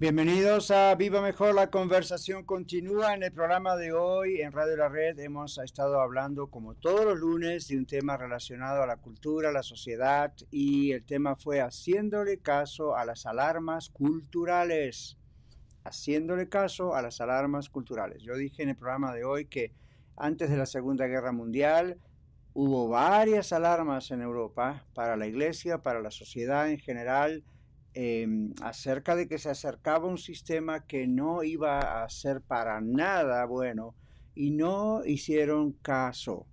Bienvenidos a Viva Mejor, la conversación continúa. En el programa de hoy en Radio La Red hemos estado hablando como todos los lunes de un tema relacionado a la cultura, la sociedad, y el tema fue haciéndole caso a las alarmas culturales. Haciéndole caso a las alarmas culturales. Yo dije en el programa de hoy que antes de la Segunda Guerra Mundial hubo varias alarmas en Europa para la iglesia, para la sociedad en general, acerca de que se acercaba un sistema que no iba a ser para nada bueno y no hicieron caso.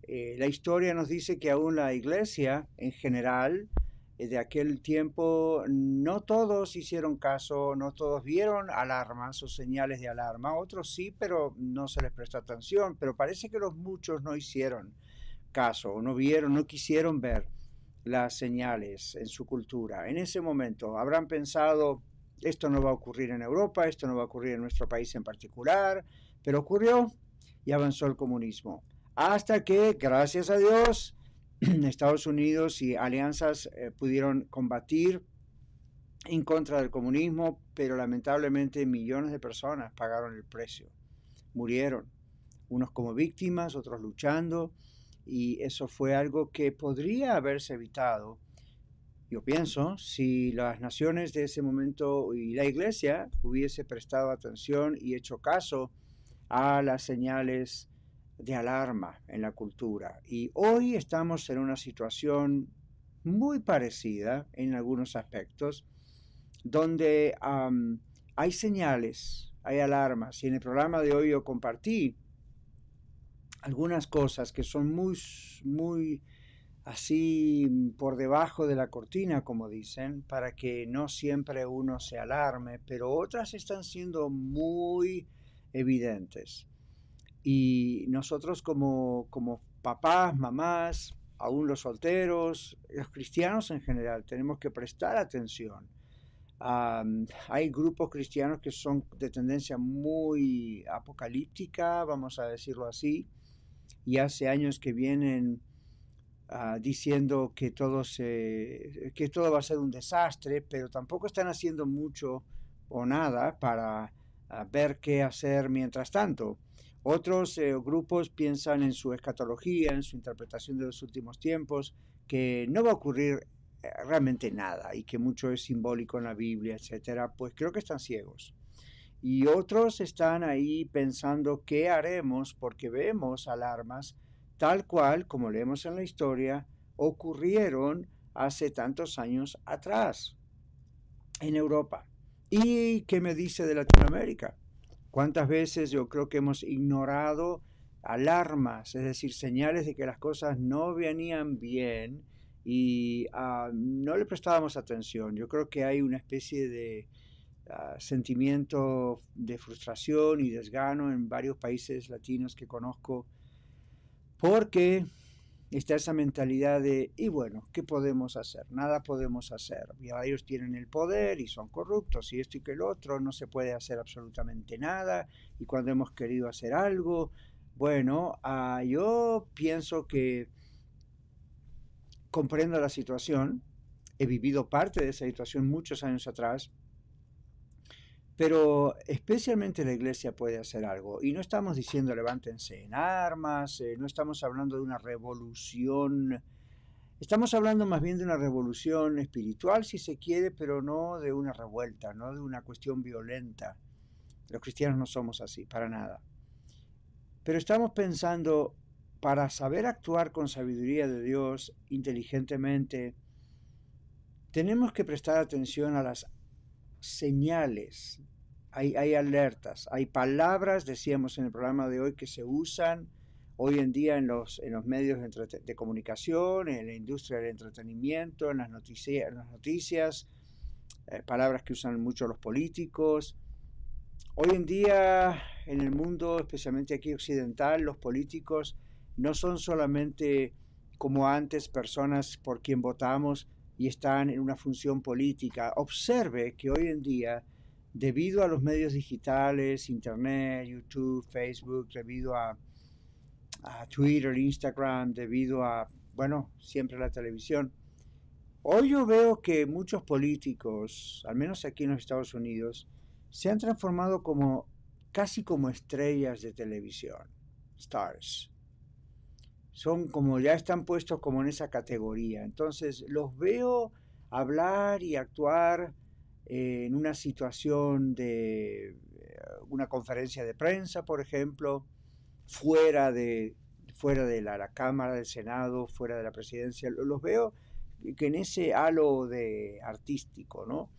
La historia nos dice que aún la iglesia en general de aquel tiempo no todos hicieron caso, no todos vieron alarmas o señales de alarma, otros sí, pero no se les prestó atención, pero parece que los muchos no hicieron caso, no vieron, no quisieron ver las señales en su cultura. En ese momento habrán pensado, esto no va a ocurrir en Europa, esto no va a ocurrir en nuestro país en particular, pero ocurrió y avanzó el comunismo. Hasta que, gracias a Dios, Estados Unidos y alianzas pudieron combatir en contra del comunismo, pero lamentablemente millones de personas pagaron el precio, murieron, unos como víctimas, otros luchando, y eso fue algo que podría haberse evitado, yo pienso, si las naciones de ese momento y la iglesia hubiese prestado atención y hecho caso a las señales de alarma en la cultura. Y hoy estamos en una situación muy parecida en algunos aspectos, donde hay señales, hay alarmas. Y en el programa de hoy yo compartí algunas cosas que son muy así por debajo de la cortina, como dicen, para que no siempre uno se alarme, pero otras están siendo muy evidentes. Y nosotros como papás, mamás, aún los solteros, los cristianos en general, tenemos que prestar atención. Hay grupos cristianos que son de tendencia muy apocalíptica, vamos a decirlo así, y hace años que vienen diciendo que que todo va a ser un desastre, pero tampoco están haciendo mucho o nada para ver qué hacer mientras tanto. Otros grupos piensan en su escatología, en su interpretación de los últimos tiempos, que no va a ocurrir realmente nada y que mucho es simbólico en la Biblia, etcétera. Pues creo que están ciegos. Y otros están ahí pensando qué haremos porque vemos alarmas tal cual, como leemos en la historia, ocurrieron hace tantos años atrás en Europa. ¿Y qué me dice de Latinoamérica? ¿Cuántas veces yo creo que hemos ignorado alarmas, es decir, señales de que las cosas no venían bien y no le prestábamos atención? Yo creo que hay una especie de sentimiento de frustración y desgano en varios países latinos que conozco, porque está esa mentalidad de, y bueno, ¿qué podemos hacer? Nada podemos hacer. Ya ellos tienen el poder y son corruptos y esto y que el otro, no se puede hacer absolutamente nada. Y cuando hemos querido hacer algo, bueno, yo pienso que comprendo la situación, he vivido parte de esa situación muchos años atrás, pero especialmente la iglesia puede hacer algo. Y no estamos diciendo levántense en armas, no estamos hablando de una revolución, estamos hablando más bien de una revolución espiritual si se quiere, pero no de una revuelta, no de una cuestión violenta. Los cristianos no somos así, para nada. Pero estamos pensando, para saber actuar con sabiduría de Dios, inteligentemente, tenemos que prestar atención a las señales. Hay alertas, hay palabras, decíamos en el programa de hoy, que se usan hoy en día en los medios de comunicación, en la industria del entretenimiento, en las noticias, palabras que usan mucho los políticos. Hoy en día en el mundo, especialmente aquí occidental, los políticos no son solamente como antes personas por quien votamos y están en una función política. Observe que hoy en día, debido a los medios digitales, Internet, YouTube, Facebook, debido a Twitter, Instagram, debido a, bueno, siempre la televisión, Hoy yo veo que muchos políticos, al menos aquí en los Estados Unidos, se han transformado como casi como estrellas de televisión, stars. Son como ya están puestos como en esa categoría. Entonces los veo hablar y actuar en una situación de una conferencia de prensa, por ejemplo, fuera de, fuera de la Cámara, del Senado, fuera de la presidencia. Los veo que en ese halo de artístico, ¿no?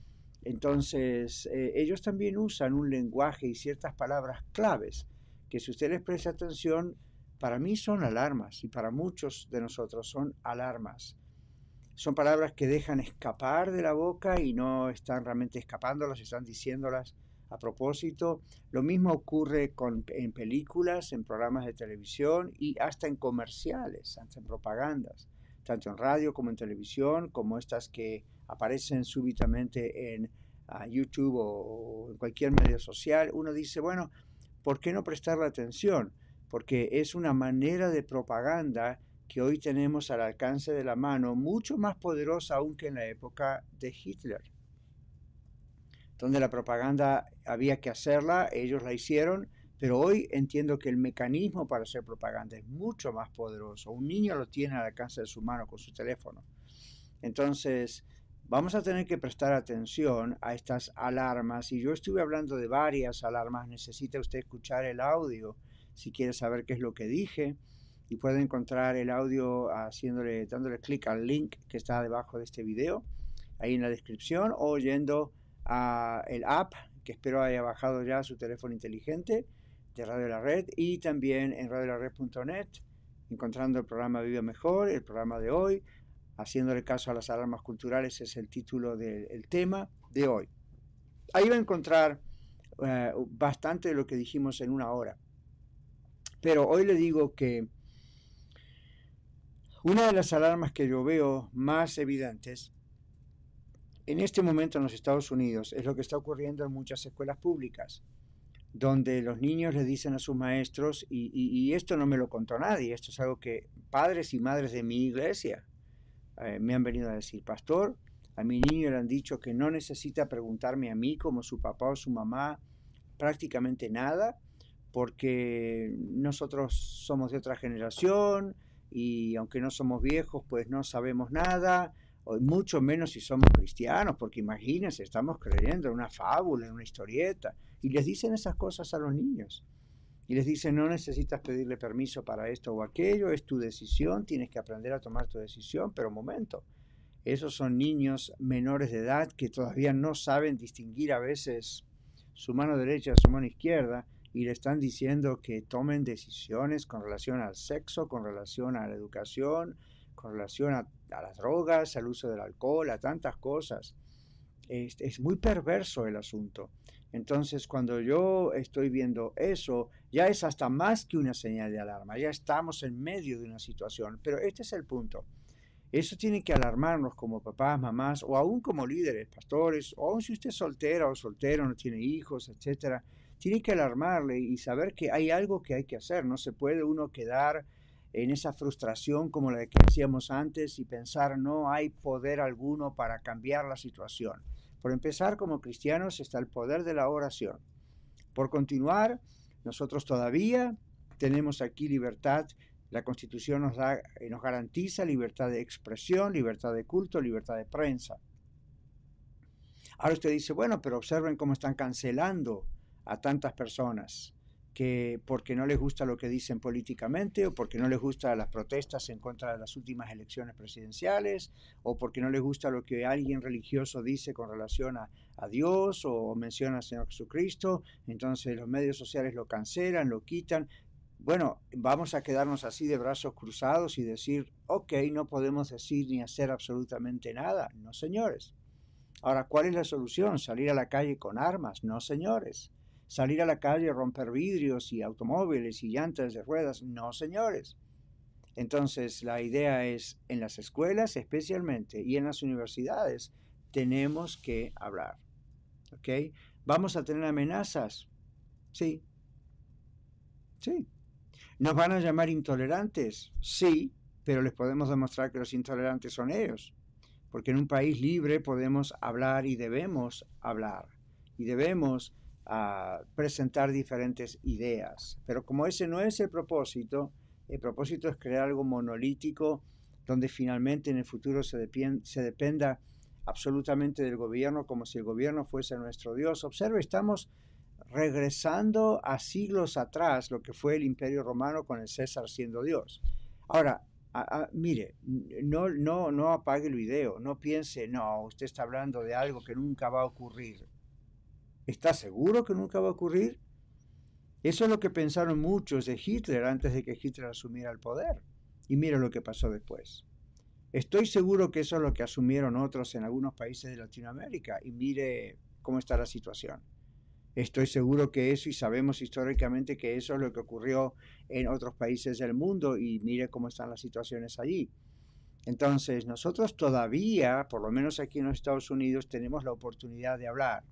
Entonces, ellos también usan un lenguaje y ciertas palabras claves que si usted les presta atención, para mí son alarmas y para muchos de nosotros son alarmas. Son palabras que dejan escapar de la boca y no están realmente escapándolas, están diciéndolas a propósito. Lo mismo ocurre en películas, en programas de televisión y hasta en comerciales, hasta en propagandas, tanto en radio como en televisión, como estas que aparecen súbitamente en YouTube o en cualquier medio social. Uno dice, bueno, ¿por qué no prestarle atención? Porque es una manera de propaganda que hoy tenemos al alcance de la mano, mucho más poderosa aún que en la época de Hitler, donde la propaganda había que hacerla, ellos la hicieron, pero hoy entiendo que el mecanismo para hacer propaganda es mucho más poderoso. Un niño lo tiene al alcance de su mano con su teléfono. Entonces, vamos a tener que prestar atención a estas alarmas, y yo estuve hablando de varias alarmas. Necesita usted escuchar el audio si quiere saber qué es lo que dije, y puede encontrar el audio dándole clic al link que está debajo de este video, ahí en la descripción, o yendo a el app que espero haya bajado ya a su teléfono inteligente de Radio La Red, y también en radiolared.net, encontrando el programa Vive Mejor, el programa de hoy. Haciéndole caso a las alarmas culturales es el título del tema de hoy. Ahí va a encontrar bastante de lo que dijimos en una hora. Pero hoy le digo que una de las alarmas que yo veo más evidentes en este momento en los Estados Unidos es lo que está ocurriendo en muchas escuelas públicas, donde los niños le dicen a sus maestros, y esto no me lo contó nadie, esto es algo que padres y madres de mi iglesia me han venido a decir: pastor, a mi niño le han dicho que no necesita preguntarme a mí como su papá o su mamá prácticamente nada, porque nosotros somos de otra generación y aunque no somos viejos, pues no sabemos nada, o mucho menos si somos cristianos, porque imagínense, estamos creyendo en una fábula, en una historieta, y les dicen esas cosas a los niños. Y les dicen, no necesitas pedirle permiso para esto o aquello, es tu decisión, tienes que aprender a tomar tu decisión. Pero un momento, esos son niños menores de edad que todavía no saben distinguir a veces su mano derecha de su mano izquierda, y le están diciendo que tomen decisiones con relación al sexo, con relación a la educación, con relación a las drogas, al uso del alcohol, a tantas cosas. Es muy perverso el asunto. Entonces, cuando yo estoy viendo eso, ya es hasta más que una señal de alarma, ya estamos en medio de una situación. Pero este es el punto. Eso tiene que alarmarnos como papás, mamás, o aún como líderes, pastores, o aún si usted es soltera o soltero, no tiene hijos, etcétera. Tiene que alarmarle y saber que hay algo que hay que hacer. No se puede uno quedar en esa frustración como la que hacíamos antes y pensar no hay poder alguno para cambiar la situación. Por empezar, como cristianos está el poder de la oración. Por continuar, nosotros todavía tenemos aquí libertad. La Constitución nos garantiza libertad de expresión, libertad de culto, libertad de prensa. Ahora usted dice, bueno, pero observen cómo están cancelando a tantas personas que porque no les gusta lo que dicen políticamente, o porque no les gusta las protestas en contra de las últimas elecciones presidenciales, o porque no les gusta lo que alguien religioso dice con relación a Dios o menciona al Señor Jesucristo. Entonces los medios sociales lo cancelan, lo quitan. Bueno, vamos a quedarnos así de brazos cruzados y decir, ok, no podemos decir ni hacer absolutamente nada. No, señores. Ahora, ¿cuál es la solución? ¿Salir a la calle con armas? No, señores. ¿Salir a la calle a romper vidrios y automóviles y llantas de ruedas? No, señores. Entonces, la idea es, en las escuelas especialmente y en las universidades, tenemos que hablar. ¿Ok? ¿Vamos a tener amenazas? Sí. Sí. ¿Nos van a llamar intolerantes? Sí, pero les podemos demostrar que los intolerantes son ellos. porque en un país libre podemos hablar y debemos presentar diferentes ideas. Pero como ese no es el propósito es crear algo monolítico donde finalmente en el futuro se dependa absolutamente del gobierno, como si el gobierno fuese nuestro Dios. Observe, estamos regresando a siglos atrás, lo que fue el Imperio Romano con el César siendo Dios. Ahora, mire, no apague el video, no piense, no, usted está hablando de algo que nunca va a ocurrir. ¿Está seguro que nunca va a ocurrir? Eso es lo que pensaron muchos de Hitler antes de que Hitler asumiera el poder. Y mire lo que pasó después. Estoy seguro que eso es lo que asumieron otros en algunos países de Latinoamérica. Y mire cómo está la situación. Estoy seguro que eso, y sabemos históricamente que eso es lo que ocurrió en otros países del mundo. Y mire cómo están las situaciones allí. Entonces, nosotros todavía, por lo menos aquí en los Estados Unidos, tenemos la oportunidad de hablar.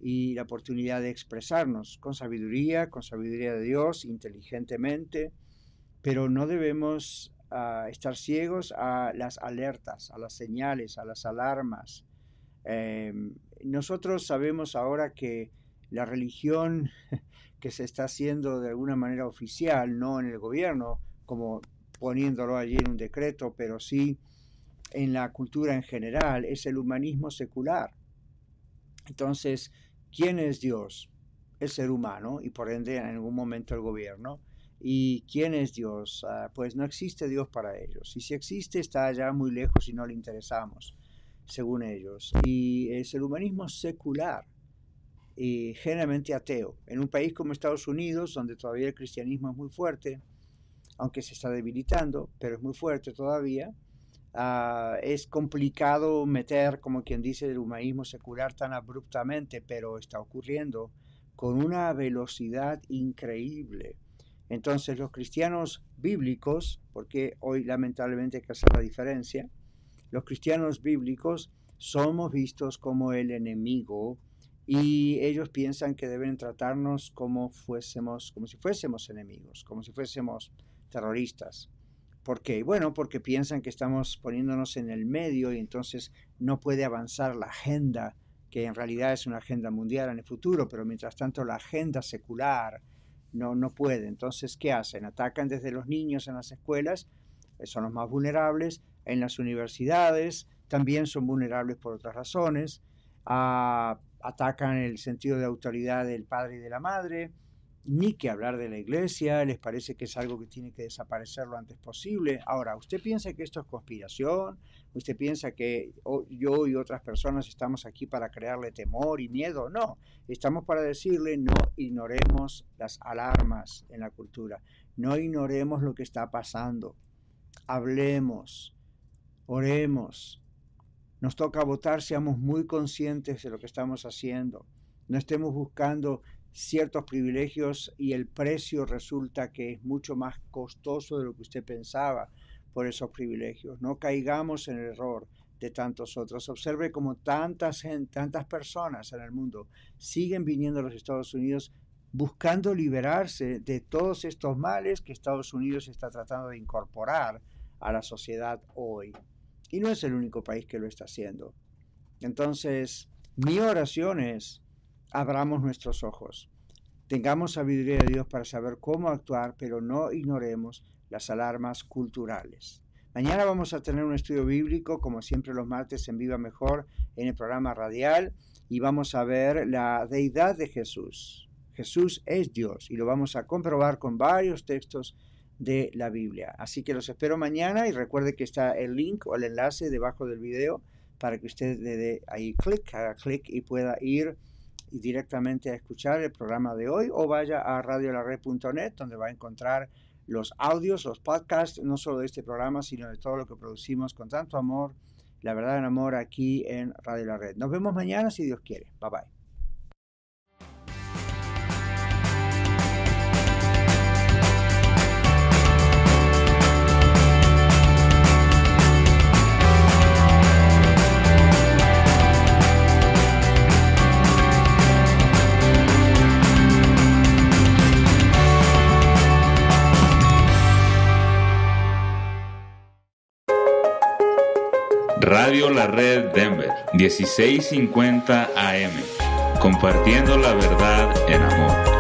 Y la oportunidad de expresarnos con sabiduría de Dios, inteligentemente, pero no debemos estar ciegos a las alertas, a las señales, a las alarmas. Nosotros sabemos ahora que la religión que se está haciendo de alguna manera oficial, no en el gobierno, como poniéndolo allí en un decreto, pero sí en la cultura en general, es el humanismo secular. Entonces, ¿quién es Dios? El ser humano y por ende en algún momento el gobierno. ¿Y quién es Dios? Pues no existe Dios para ellos. Y si existe, está allá muy lejos y no le interesamos, según ellos. Y es el humanismo secular y generalmente ateo. En un país como Estados Unidos, donde todavía el cristianismo es muy fuerte, aunque se está debilitando, pero es muy fuerte todavía, es complicado meter, como quien dice, el humanismo secular tan abruptamente, pero está ocurriendo con una velocidad increíble. Entonces los cristianos bíblicos, porque hoy lamentablemente hay que hacer la diferencia, los cristianos bíblicos somos vistos como el enemigo y ellos piensan que deben tratarnos como si fuésemos enemigos, como si fuésemos terroristas. ¿Por qué? Bueno, porque piensan que estamos poniéndonos en el medio y entonces no puede avanzar la agenda, que en realidad es una agenda mundial en el futuro, pero mientras tanto la agenda secular no puede. Entonces, ¿qué hacen? Atacan desde los niños en las escuelas, son los más vulnerables, en las universidades también son vulnerables por otras razones, atacan el sentido de autoridad del padre y de la madre, ni que hablar de la iglesia, les parece que es algo que tiene que desaparecer lo antes posible. Ahora, ¿usted piensa que esto es conspiración? ¿Usted piensa que yo y otras personas estamos aquí para crearle temor y miedo? No, estamos para decirle no ignoremos las alarmas en la cultura, no ignoremos lo que está pasando, hablemos, oremos, nos toca votar, seamos muy conscientes de lo que estamos haciendo, no estemos buscando ciertos privilegios y el precio resulta que es mucho más costoso de lo que usted pensaba por esos privilegios. No caigamos en el error de tantos otros. Observe cómo tantas personas en el mundo siguen viniendo a los Estados Unidos buscando liberarse de todos estos males que Estados Unidos está tratando de incorporar a la sociedad hoy. Y no es el único país que lo está haciendo. Entonces, mi oración es: abramos nuestros ojos, tengamos sabiduría de Dios para saber cómo actuar, pero no ignoremos las alarmas culturales. Mañana vamos a tener un estudio bíblico, como siempre los martes en Viva Mejor, en el programa radial, y vamos a ver la deidad de Jesús. Jesús es Dios y lo vamos a comprobar con varios textos de la Biblia. Así que los espero mañana y recuerde que está el link o el enlace debajo del video para que usted le dé ahí haga clic y pueda ir y directamente a escuchar el programa de hoy, o vaya a radiolared.net, donde va a encontrar los audios, los podcasts, no solo de este programa, sino de todo lo que producimos con tanto amor, la verdad en amor, aquí en Radio La Red. Nos vemos mañana si Dios quiere. Bye bye. Radio Radio La Red Denver, 1650 AM, compartiendo la verdad en amor.